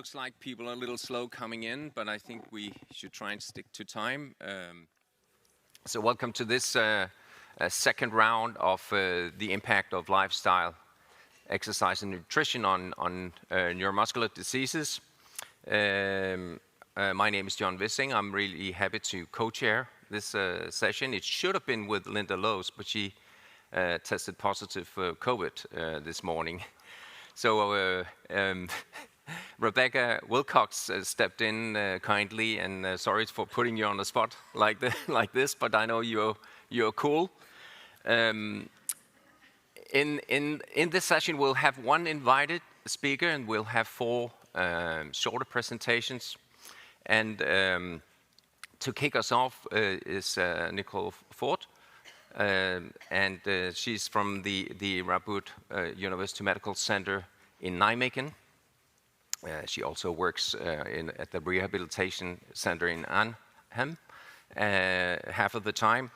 Looks like people are a little slow coming in, but I think we should try and stick to time. So welcome to this second round of the impact of lifestyle, exercise and nutrition on neuromuscular diseases. My name is John Wissing. I'm really happy to co-chair this session. It should have been with Linda Lowe's, but she tested positive for COVID this morning. So Rebecca Wilcox stepped in kindly, and sorry for putting you on the spot like this, but I know you're cool. In this session, we'll have one invited speaker, and we'll have four shorter presentations. And to kick us off is Nicole Ford, and she's from the Radboud University Medical Center in Nijmegen. She also works at the Rehabilitation Center in Arnhem half of the time.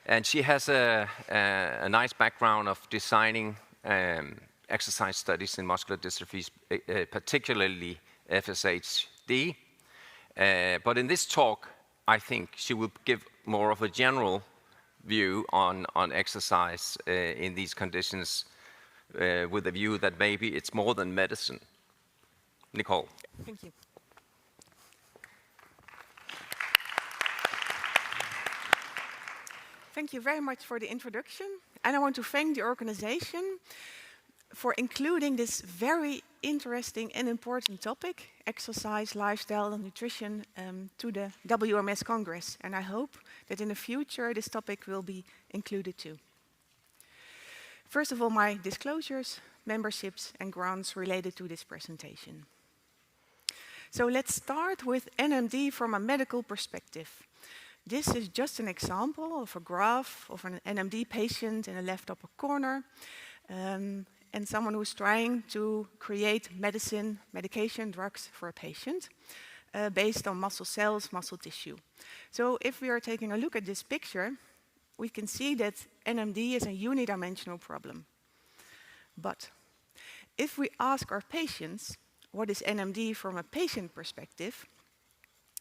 And she has a nice background of designing exercise studies in muscular dystrophies, particularly FSHD. But in this talk, I think she will give more of a general view on exercise in these conditions with a view that maybe it's more than medicine. Nicole. Thank you. Thank you very much for the introduction. And I want to thank the organization for including this very interesting and important topic, exercise, lifestyle, and nutrition, to the WMS Congress. And I hope that in the future this topic will be included too. First of all, my disclosures, memberships, and grants related to this presentation. So let's start with NMD from a medical perspective. This is just an example of a graph of an NMD patient in the left upper corner, and someone who's trying to create medication, drugs for a patient based on muscle cells, muscle tissue. So if we are taking a look at this picture, we can see that NMD is a unidimensional problem. But if we ask our patients, what is NMD from a patient perspective,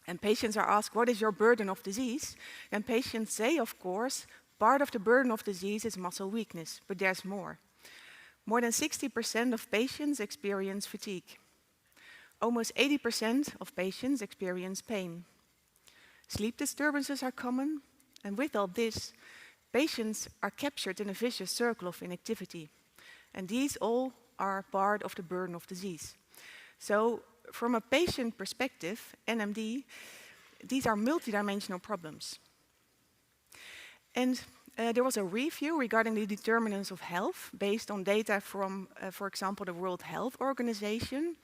and patients are asked, what is your burden of disease? Then patients say, of course, part of the burden of disease is muscle weakness, but there's more. More than 60% of patients experience fatigue. Almost 80% of patients experience pain. Sleep disturbances are common, and with all this, patients are captured in a vicious circle of inactivity. And these all are part of the burden of disease. So from a patient perspective, NMD, these are multidimensional problems. And there was a review regarding the determinants of health based on data from, for example, the World Health Organization.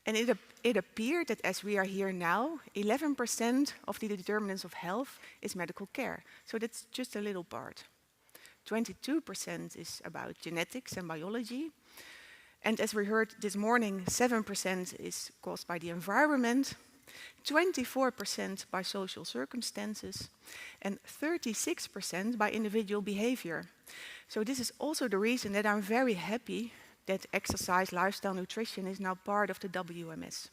And it appeared that as we are here now, 11% of the determinants of health is medical care. So that's just a little part. 22% is about genetics and biology. And as we heard this morning, 7% is caused by the environment, 24% by social circumstances, and 36% by individual behavior. So this is also the reason that I'm very happy that exercise, lifestyle, nutrition is now part of the WMS.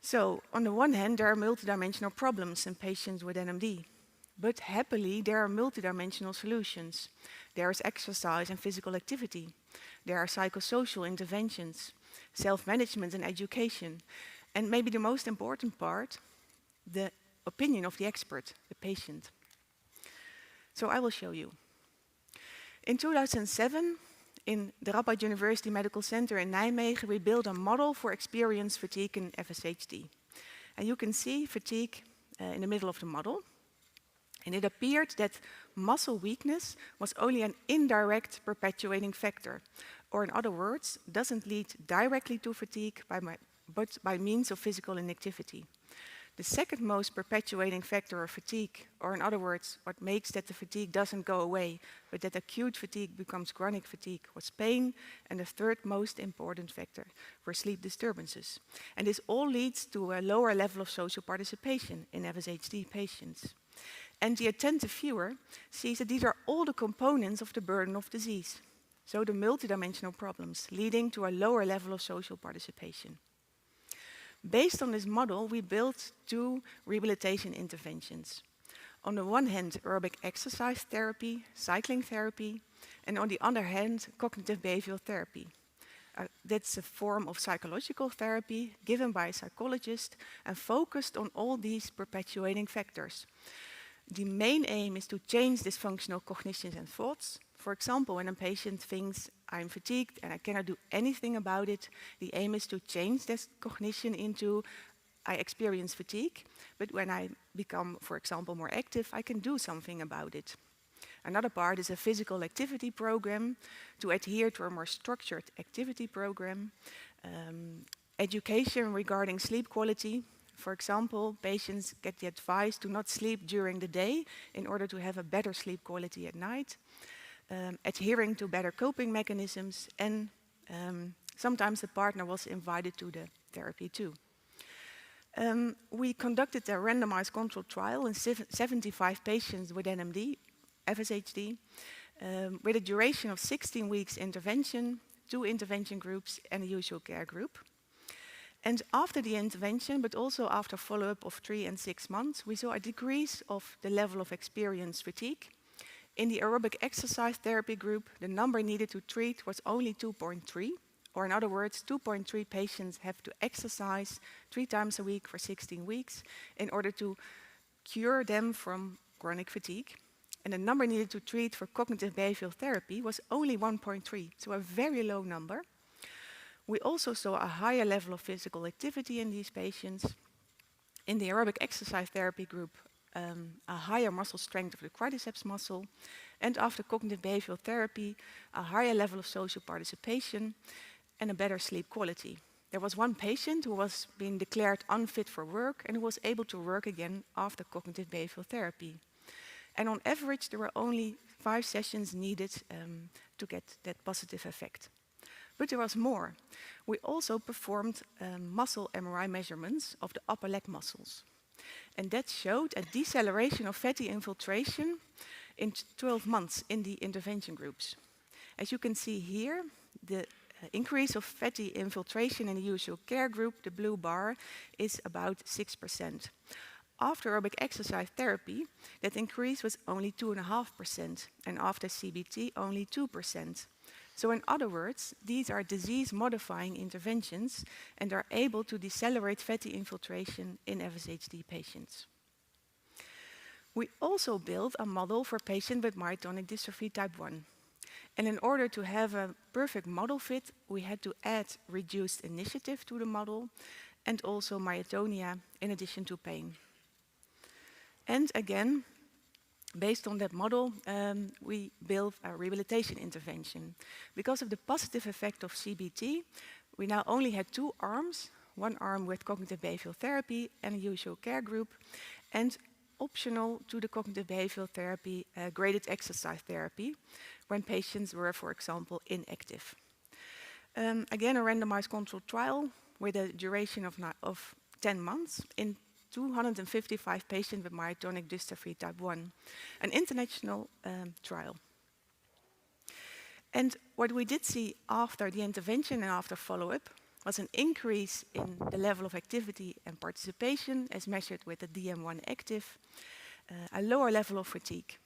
So on the one hand, there are multidimensional problems in patients with NMD. But happily, there are multidimensional solutions. There is exercise and physical activity. There are psychosocial interventions, self-management and education. And maybe the most important part, the opinion of the expert, the patient. So I will show you. In 2007, in the Radboud University Medical Center in Nijmegen, we built a model for experienced fatigue in FSHD. And you can see fatigue in the middle of the model. And it appeared that muscle weakness was only an indirect perpetuating factor, or in other words, doesn't lead directly to fatigue, but by means of physical inactivity. The second most perpetuating factor of fatigue, or in other words, what makes that the fatigue doesn't go away, but that acute fatigue becomes chronic fatigue, was pain, and the third most important factor were sleep disturbances. And this all leads to a lower level of social participation in FSHD patients. And the attentive viewer sees that these are all the components of the burden of disease. So the multidimensional problems leading to a lower level of social participation. Based on this model, we built 2 rehabilitation interventions. On the one hand, aerobic exercise therapy, cycling therapy, and on the other hand, cognitive behavioral therapy. That's a form of psychological therapy given by a psychologist and focused on all these perpetuating factors. The main aim is to change dysfunctional cognitions and thoughts. For example, when a patient thinks, I'm fatigued and I cannot do anything about it, the aim is to change this cognition into, I experience fatigue, but when I become, for example, more active, I can do something about it. Another part is a physical activity program to adhere to a more structured activity program. Education regarding sleep quality. For example, patients get the advice to not sleep during the day in order to have a better sleep quality at night. Adhering to better coping mechanisms, and sometimes the partner was invited to the therapy too. We conducted a randomized controlled trial in 75 patients with NMD, FSHD, with a duration of 16 weeks intervention, 2 intervention groups and a usual care group. And after the intervention, but also after follow-up of 3 and 6 months, we saw a decrease of the level of experienced fatigue. In the aerobic exercise therapy group, the number needed to treat was only 2.3, or in other words, 2.3 patients have to exercise 3 times a week for 16 weeks in order to cure them from chronic fatigue. And the number needed to treat for cognitive behavioral therapy was only 1.3, so a very low number. We also saw a higher level of physical activity in these patients. In the aerobic exercise therapy group, a higher muscle strength of the quadriceps muscle, and after cognitive behavioral therapy, a higher level of social participation and a better sleep quality. There was one patient who was being declared unfit for work and who was able to work again after cognitive behavioral therapy. And on average, there were only 5 sessions needed to get that positive effect. But there was more. We also performed muscle MRI measurements of the upper leg muscles. And that showed a deceleration of fatty infiltration in 12 months in the intervention groups. As you can see here, the increase of fatty infiltration in the usual care group, the blue bar, is about 6%. After aerobic exercise therapy, that increase was only 2.5%, and after CBT, only 2%. So in other words, these are disease-modifying interventions and are able to decelerate fatty infiltration in FSHD patients. We also built a model for patients with myotonic dystrophy type 1. And in order to have a perfect model fit, we had to add reduced initiative to the model and also myotonia in addition to pain. And again, based on that model, we built a rehabilitation intervention. Because of the positive effect of CBT, we now only had 2 arms, one arm with cognitive behavioral therapy and a usual care group, and optional to the cognitive behavioral therapy, graded exercise therapy, when patients were, for example, inactive. Again, a randomized controlled trial with a duration of 10 months in 255 patients with myotonic dystrophy type 1, an international trial. And what we did see after the intervention and after follow-up was an increase in the level of activity and participation as measured with the DM1 active, a lower level of fatigue.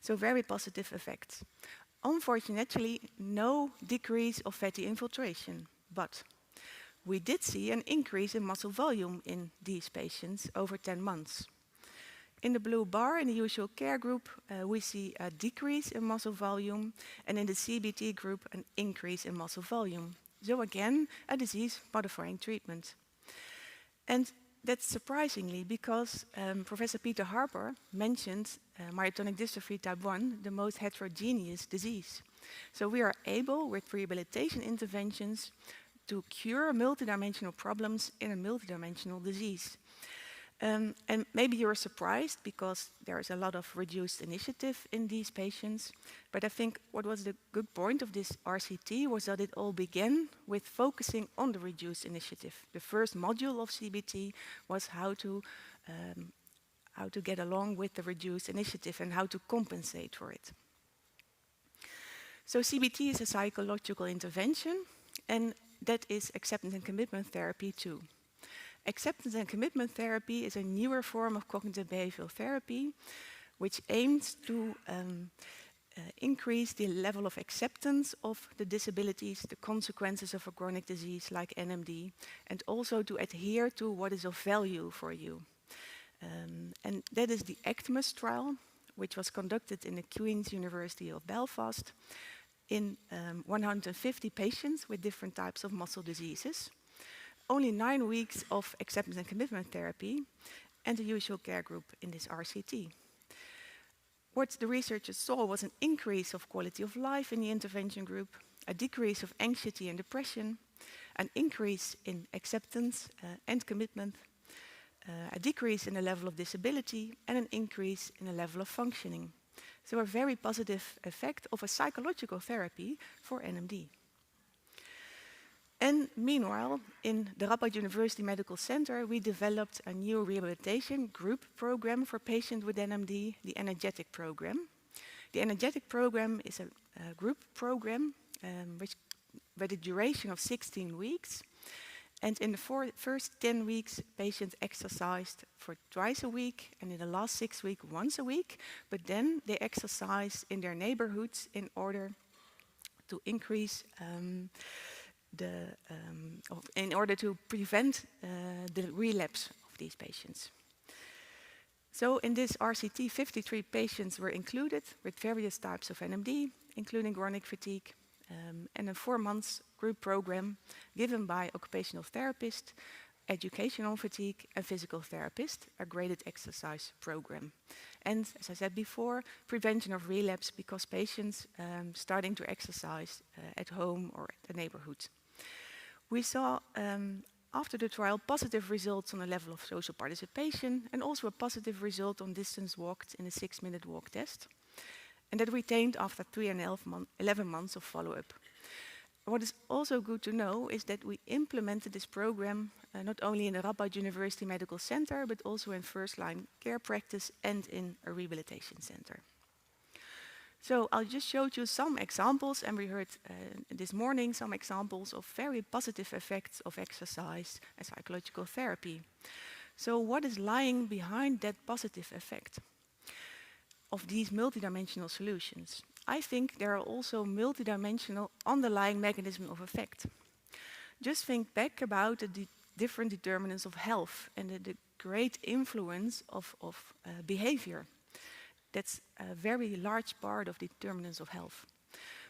So very positive effects. Unfortunately, no decrease of fatty infiltration, but we did see an increase in muscle volume in these patients over 10 months. In the blue bar, in the usual care group, we see a decrease in muscle volume, and in the CBT group, an increase in muscle volume. So again, a disease-modifying treatment. And that's surprisingly because Professor Peter Harper mentioned myotonic dystrophy type 1, the most heterogeneous disease. So we are able, with rehabilitation interventions, to cure multidimensional problems in a multidimensional disease. And maybe you're surprised because there is a lot of reduced initiative in these patients. But I think what was the good point of this RCT was that it all began with focusing on the reduced initiative. The first module of CBT was how to get along with the reduced initiative and how to compensate for it. So CBT is a psychological intervention, and that is acceptance and commitment therapy too. Acceptance and commitment therapy is a newer form of cognitive behavioral therapy which aims to increase the level of acceptance of the disabilities, the consequences of a chronic disease like NMD, and also to adhere to what is of value for you. And that is the ACTMUS trial, which was conducted in the Queen's University of Belfast in 150 patients with different types of muscle diseases. Only 9 weeks of acceptance and commitment therapy and the usual care group in this RCT. What the researchers saw was an increase of quality of life in the intervention group, a decrease of anxiety and depression, an increase in acceptance and commitment, a decrease in the level of disability, and an increase in the level of functioning. So a very positive effect of a psychological therapy for NMD. And meanwhile, in the Radboud University Medical Center, we developed a new rehabilitation group program for patients with NMD, the Energetic program. The Energetic program is a group program with a duration of 16 weeks. And in the first 10 weeks, patients exercised for twice a week, and in the last 6 weeks, once a week. But then they exercise in their neighborhoods in order to increase in order to prevent the relapse of these patients. So in this RCT, 53 patients were included with various types of NMD, including chronic fatigue, and a 4 months group program given by occupational therapist, educational fatigue, and physical therapist, a graded exercise program. And as I said before, prevention of relapse because patients starting to exercise at home or at the neighborhood. We saw after the trial positive results on the level of social participation and also a positive result on distance walked in a 6-minute walk test. And that retained after 3 and 11 months of follow-up. What is also good to know is that we implemented this program not only in the Radboud University Medical Center, but also in first-line care practice and in a rehabilitation center. So I'll just show you some examples, and we heard this morning some examples of very positive effects of exercise and psychological therapy. So what is lying behind that positive effect of these multidimensional solutions? I think there are also multidimensional underlying mechanisms of effect. Just think back about the different determinants of health and the great influence of behavior. That's a very large part of the determinants of health.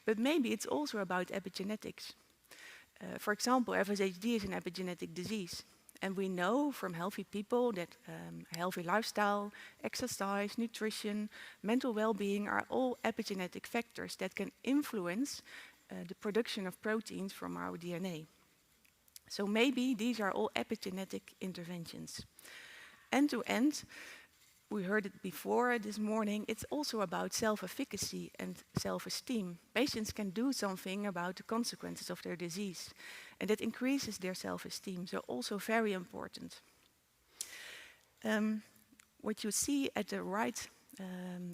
But maybe it's also about epigenetics. For example, FSHD is an epigenetic disease. And we know from healthy people that a healthy lifestyle, exercise, nutrition, mental well-being are all epigenetic factors that can influence the production of proteins from our DNA. So maybe these are all epigenetic interventions. End to end, we heard it before this morning, it's also about self-efficacy and self-esteem. Patients can do something about the consequences of their disease, and that increases their self-esteem, so also very important. What you see at the right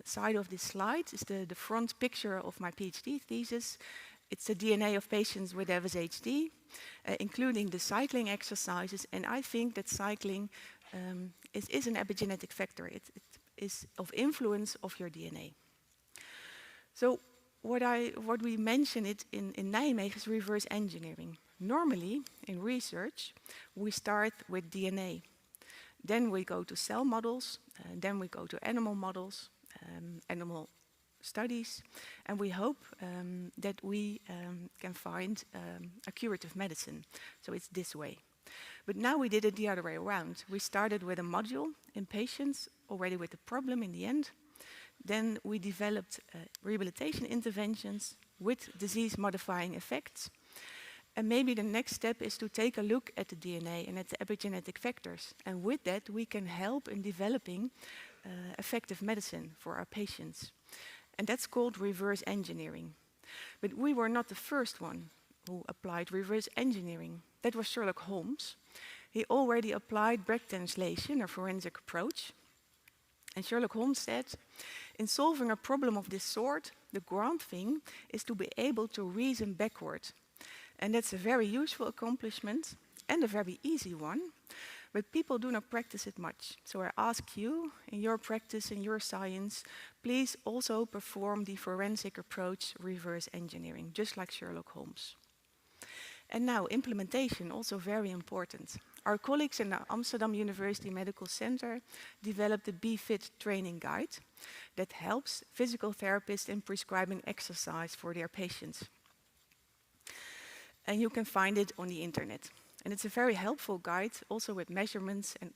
side of this slide is the front picture of my PhD thesis. It's the DNA of patients with FSHD, including the cycling exercises, and I think that cycling is an epigenetic factor. It is of influence of your DNA. So what we mention it in Nijmegen is reverse engineering. Normally, in research, we start with DNA. Then we go to cell models, then we go to animal models, animal studies, and we hope that we can find a curative medicine. So it's this way. But now we did it the other way around. We started with a module in patients already with a problem in the end. Then we developed rehabilitation interventions with disease-modifying effects. And maybe the next step is to take a look at the DNA and at the epigenetic factors. And with that, we can help in developing effective medicine for our patients. And that's called reverse engineering. But we were not the first one who applied reverse engineering. That was Sherlock Holmes. He already applied back translation, a forensic approach. And Sherlock Holmes said, in solving a problem of this sort, the grand thing is to be able to reason backward. And that's a very useful accomplishment and a very easy one. but people do not practice it much. So I ask you, in your practice, in your science, please also perform the forensic approach reverse engineering, just like Sherlock Holmes. And now, implementation, also very important. Our colleagues in the Amsterdam University Medical Center developed the BFit training guide that helps physical therapists in prescribing exercise for their patients. And you can find it on the internet. And it's a very helpful guide, also with measurements and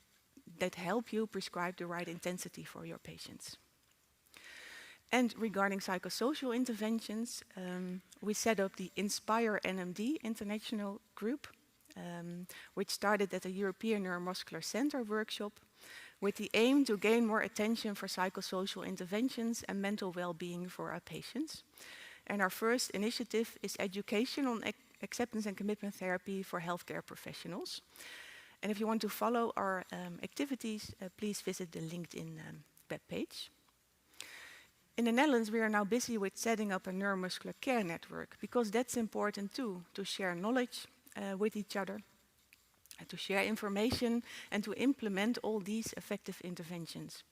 that help you prescribe the right intensity for your patients. And regarding psychosocial interventions, we set up the Inspire NMD international group, which started at a European Neuromuscular Center workshop with the aim to gain more attention for psychosocial interventions and mental well-being for our patients. And our first initiative is education on acceptance and commitment therapy for healthcare professionals. And if you want to follow our activities, please visit the LinkedIn webpage. In the Netherlands, we are now busy with setting up a neuromuscular care network because that's important too, to share knowledge with each other, and to share information and to implement all these effective interventions.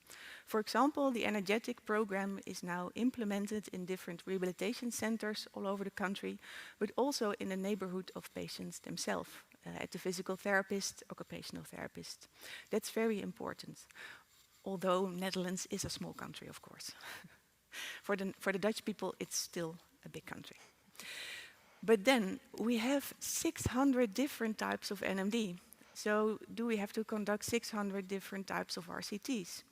For example, the energetic program is now implemented in different rehabilitation centers all over the country, but also in the neighborhood of patients themselves, at the physical therapist, occupational therapist. That's very important, although Netherlands is a small country, of course. For the Dutch people, it's still a big country. But then we have 600 different types of NMD. So do we have to conduct 600 different types of RCTs?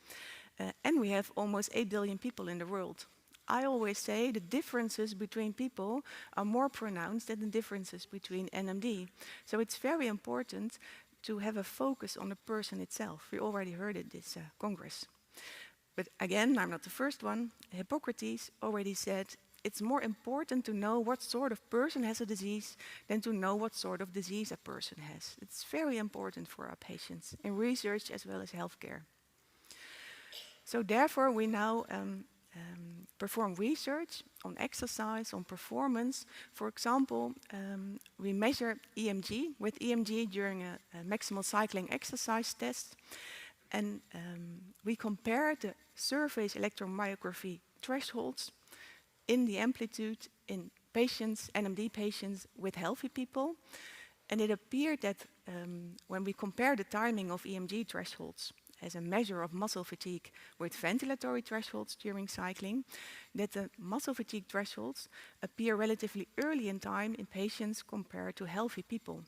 And we have almost 8 billion people in the world. I always say the differences between people are more pronounced than the differences between NMD. So it's very important to have a focus on the person itself. We already heard it this Congress. But again, I'm not the first one. Hippocrates already said, it's more important to know what sort of person has a disease than to know what sort of disease a person has. It's very important for our patients in research as well as healthcare. So therefore, we now perform research on exercise, on performance. For example, we measure EMG with EMG during a maximal cycling exercise test. And we compare the surface electromyography thresholds in the amplitude in patients, NMD patients with healthy people. And it appeared that when we compare the timing of EMG thresholds as a measure of muscle fatigue with ventilatory thresholds during cycling, that the muscle fatigue thresholds appear relatively early in time in patients compared to healthy people.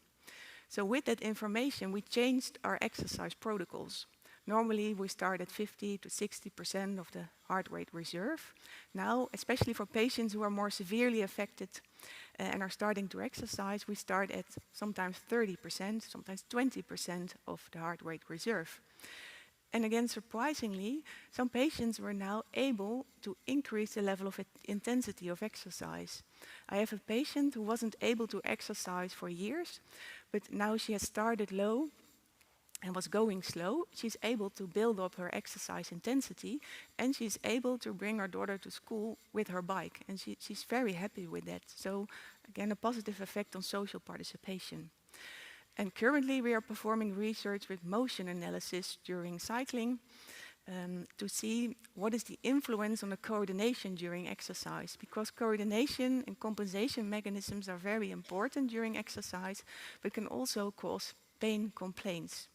So with that information, we changed our exercise protocols. Normally, we start at 50 to 60% of the heart rate reserve. Now, especially for patients who are more severely affected and are starting to exercise, we start at sometimes 30%, sometimes 20% of the heart rate reserve. And again, surprisingly, some patients were now able to increase the level of intensity of exercise. I have a patient who wasn't able to exercise for years, but now she has started low and was going slow. She's able to build up her exercise intensity, and she's able to bring her daughter to school with her bike. And she's very happy with that. So again, a positive effect on social participation. And currently we are performing research with motion analysis during cycling to see what is the influence on the coordination during exercise, because coordination and compensation mechanisms are very important during exercise, but can also cause pain complaints.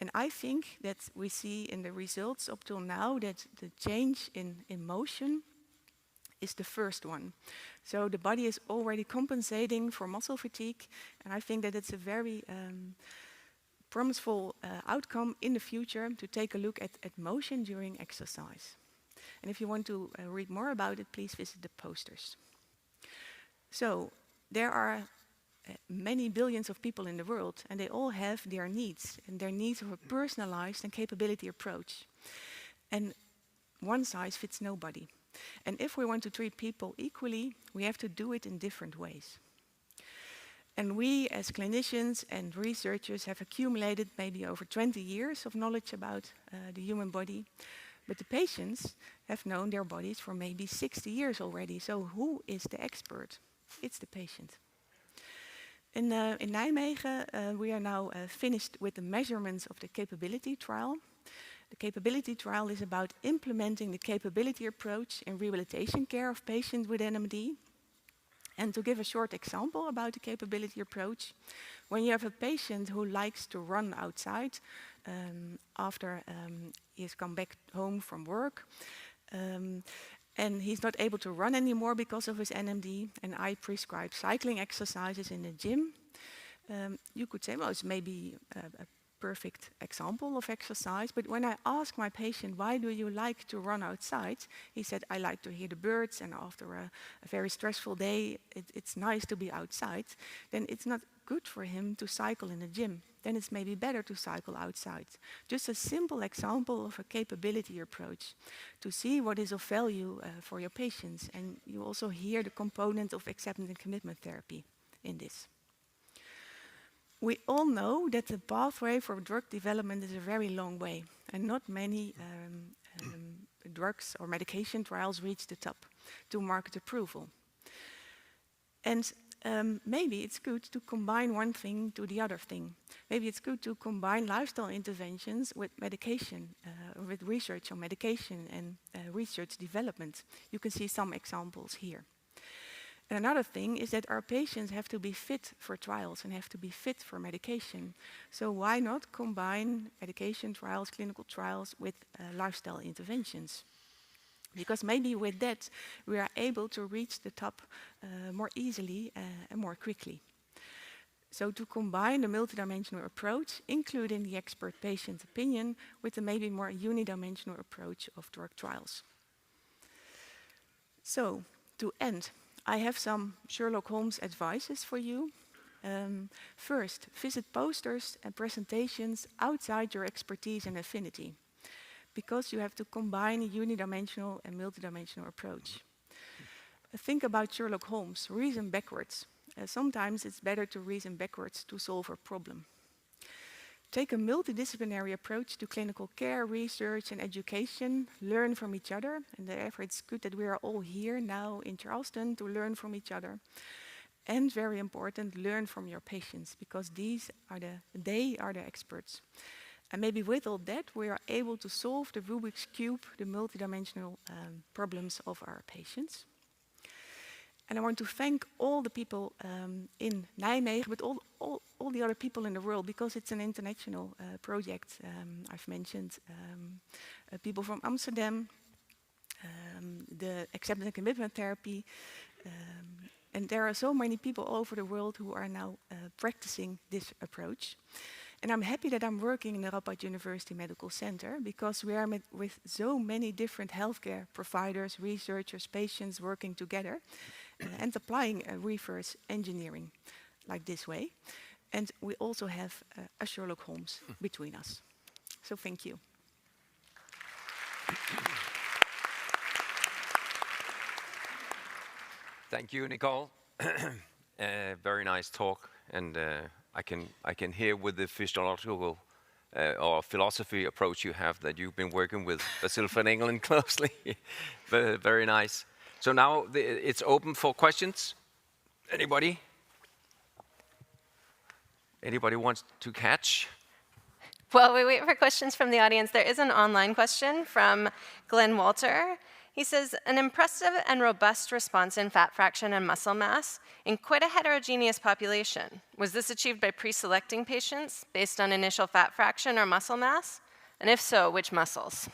And I think that we see in the results up till now that the change in motion is the first one. So the body is already compensating for muscle fatigue, and I think that it's a very promiseful outcome in the future to take a look at motion during exercise. And if you want to read more about it, please visit the posters. So there are many billions of people in the world, and they all have their needs, and their needs of a personalized and capability approach. And one size fits nobody. And if we want to treat people equally, we have to do it in different ways. And we, as clinicians and researchers, have accumulated maybe over 20 years of knowledge about the human body. But the patients have known their bodies for maybe 60 years already. So who is the expert? It's the patient. In Nijmegen, we are now finished with the measurements of the capability trial. The capability trial is about implementing the capability approach in rehabilitation care of patients with NMD. And to give a short example about the capability approach, when you have a patient who likes to run outside after he has come back home from work, and he's not able to run anymore because of his NMD, and I prescribe cycling exercises in the gym, you could say, well, it's maybe a perfect example of exercise, but when I ask my patient, why do you like to run outside? He said, I like to hear the birds, and after a very stressful day, it's nice to be outside. Then it's not good for him to cycle in the gym. Then it's maybe better to cycle outside. Just a simple example of a capability approach to see what is of value for your patients. And you also hear the component of acceptance and commitment therapy in this. We all know that the pathway for drug development is a very long way, and not many drugs or medication trials reach the top to market approval. And maybe it's good to combine one thing to the other thing. Maybe it's good to combine lifestyle interventions with medication, with research on medication and research development. You can see some examples here. And another thing is that our patients have to be fit for trials and have to be fit for medication. So why not combine medication trials, clinical trials with lifestyle interventions? Because maybe with that we are able to reach the top more easily and more quickly. So to combine the multidimensional approach, including the expert patient opinion, with the maybe more unidimensional approach of drug trials. So to end, I have some Sherlock Holmes advices for you. First, visit posters and presentations outside your expertise and affinity, because you have to combine a unidimensional and multidimensional approach. Think about Sherlock Holmes, reason backwards. Sometimes it's better to reason backwards to solve a problem. Take a multidisciplinary approach to clinical care, research and education. Learn from each other, and therefore it's good that we are all here now in Charleston to learn from each other. And very important, learn from your patients, because they are the experts. And maybe with all that, we are able to solve the Rubik's Cube, the multidimensional problems of our patients. And I want to thank all the people in Nijmegen, but all the other people in the world, because it's an international project. I've mentioned people from Amsterdam, the acceptance and commitment therapy, and there are so many people all over the world who are now practicing this approach. And I'm happy that I'm working in the Radboud University Medical Center, because we are with so many different healthcare providers, researchers, patients working together and applying reverse engineering like this way. And we also have a Sherlock Holmes between us. So thank you. Thank you, Nicole. Very nice talk, and I can hear with the physiological or philosophy approach you have that you've been working with Basil van Engelen closely. Very nice. So now it's open for questions. Anybody? Anybody wants to catch? While we wait for questions from the audience, there is an online question from Glenn Walter. He says, an impressive and robust response in fat fraction and muscle mass in quite a heterogeneous population. Was this achieved by pre-selecting patients based on initial fat fraction or muscle mass? And if so, which muscles?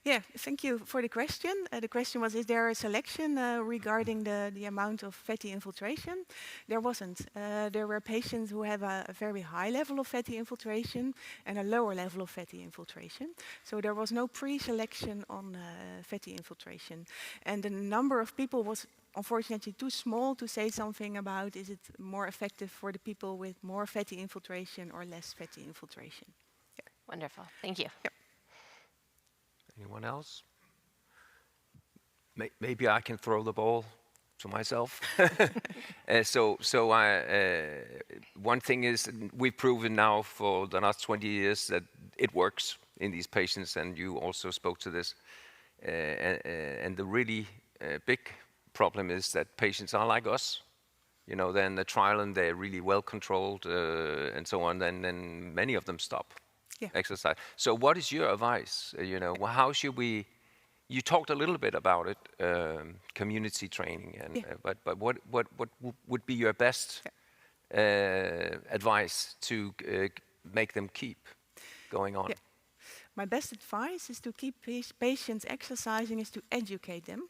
Yeah, thank you for the question. The question was, is there a selection regarding the amount of fatty infiltration? There wasn't. There were patients who have a very high level of fatty infiltration and a lower level of fatty infiltration. So there was no pre-selection on fatty infiltration. And the number of people was unfortunately too small to say something about, is it more effective for the people with more fatty infiltration or less fatty infiltration? Yeah. Wonderful. Thank you. Yep. Anyone else? Maybe I can throw the ball to myself. One thing is, we've proven now for the last 20 years that it works in these patients, and you also spoke to this. And the really big problem is that patients are like us. then the trial and they're really well controlled and so on, then many of them stop exercise. So what is your advice? How should we? You talked a little bit about it, community training, and but what would be your best advice to make them keep going on? My best advice is to keep patients exercising is to educate them.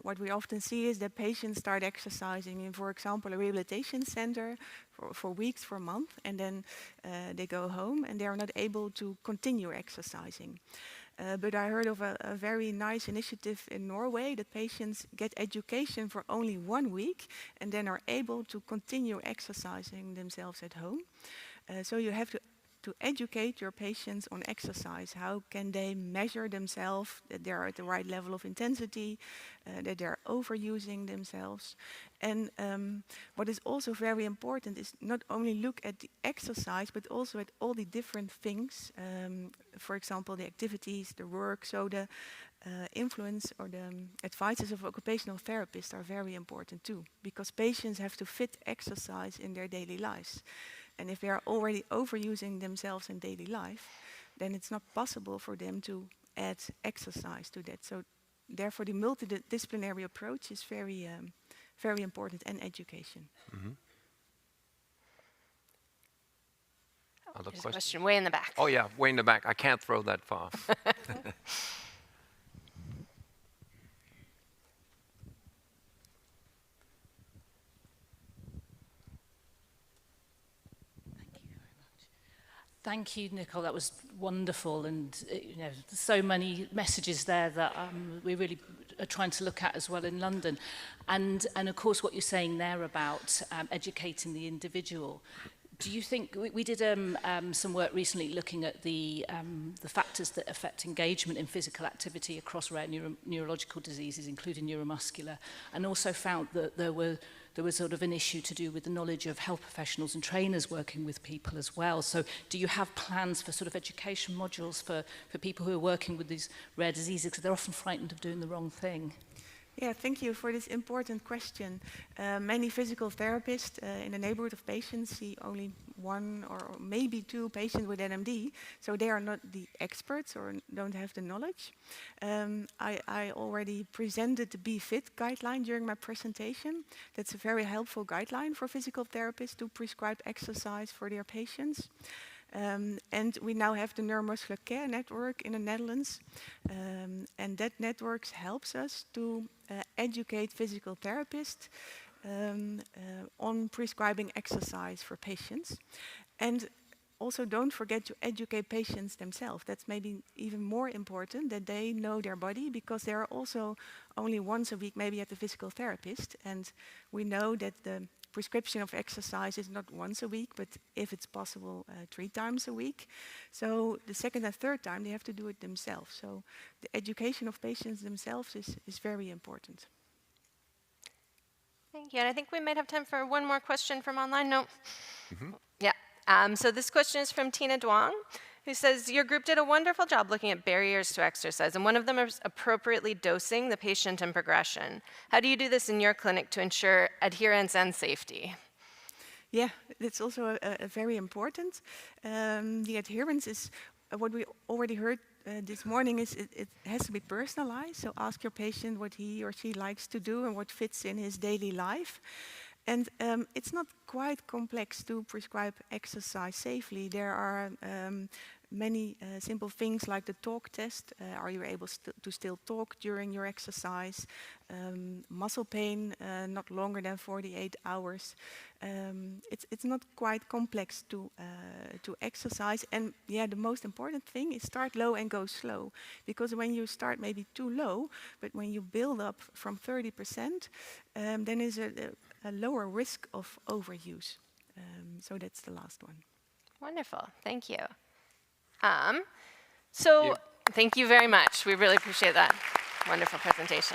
What we often see is that patients start exercising in, for example, a rehabilitation center for weeks, for a month, and then they go home and they are not able to continue exercising. But I heard of a very nice initiative in Norway that patients get education for only 1 week and then are able to continue exercising themselves at home. So you have to educate your patients on exercise. How can they measure themselves, that they're at the right level of intensity, that they're overusing themselves. And what is also very important is not only look at the exercise, but also at all the different things. For example, the activities, the work. So the influence or the advices of occupational therapists are very important too, because patients have to fit exercise in their daily lives. And if they are already overusing themselves in daily life, then it's not possible for them to add exercise to that. So therefore, the multidisciplinary approach is very, very important, and education. Other There's a questions? question way in the back. Oh yeah, way in the back. I can't throw that far. Thank you, Nicole. That was wonderful, and so many messages there that we really are trying to look at as well in London. And of course, what you're saying there about educating the individual. Do you think we did some work recently looking at the factors that affect engagement in physical activity across rare neurological diseases, including neuromuscular, and also found that there was sort of an issue to do with the knowledge of health professionals and trainers working with people as well. So do you have plans for sort of education modules for people who are working with these rare diseases, because they're often frightened of doing the wrong thing? Yeah, thank you for this important question. Many physical therapists in the neighborhood of patients see only 1 or maybe 2 patients with NMD, so they are not the experts or don't have the knowledge. I already presented the Be Fit guideline during my presentation. That's a very helpful guideline for physical therapists to prescribe exercise for their patients. And we now have the neuromuscular care network in the Netherlands, and that network helps us to educate physical therapists on prescribing exercise for patients. And also don't forget to educate patients themselves. That's maybe even more important, that they know their body, because they are also only once a week maybe at the physical therapist, and we know that the prescription of exercise is not once a week, but if it's possible, 3 times a week. So the second and third time, they have to do it themselves. So the education of patients themselves is very important. Thank you. And I think we might have time for one more question from online. No? Yeah. So this question is from Tina Duong, who says, your group did a wonderful job looking at barriers to exercise, and one of them is appropriately dosing the patient and progression. How do you do this in your clinic to ensure adherence and safety? Yeah, that's also a very important. The adherence is what we already heard this morning is it has to be personalized. So ask your patient what he or she likes to do and what fits in his daily life. And it's not quite complex to prescribe exercise safely. There are many simple things like the talk test. Are you able to still talk during your exercise? Muscle pain, not longer than 48 hours. It's not quite complex to exercise. And yeah, the most important thing is start low and go slow. Because when you start maybe too low, but when you build up from 30%, then is a lower risk of overuse. So that's the last one. Wonderful. Thank you. Thank you very much. We really appreciate that. Wonderful presentation.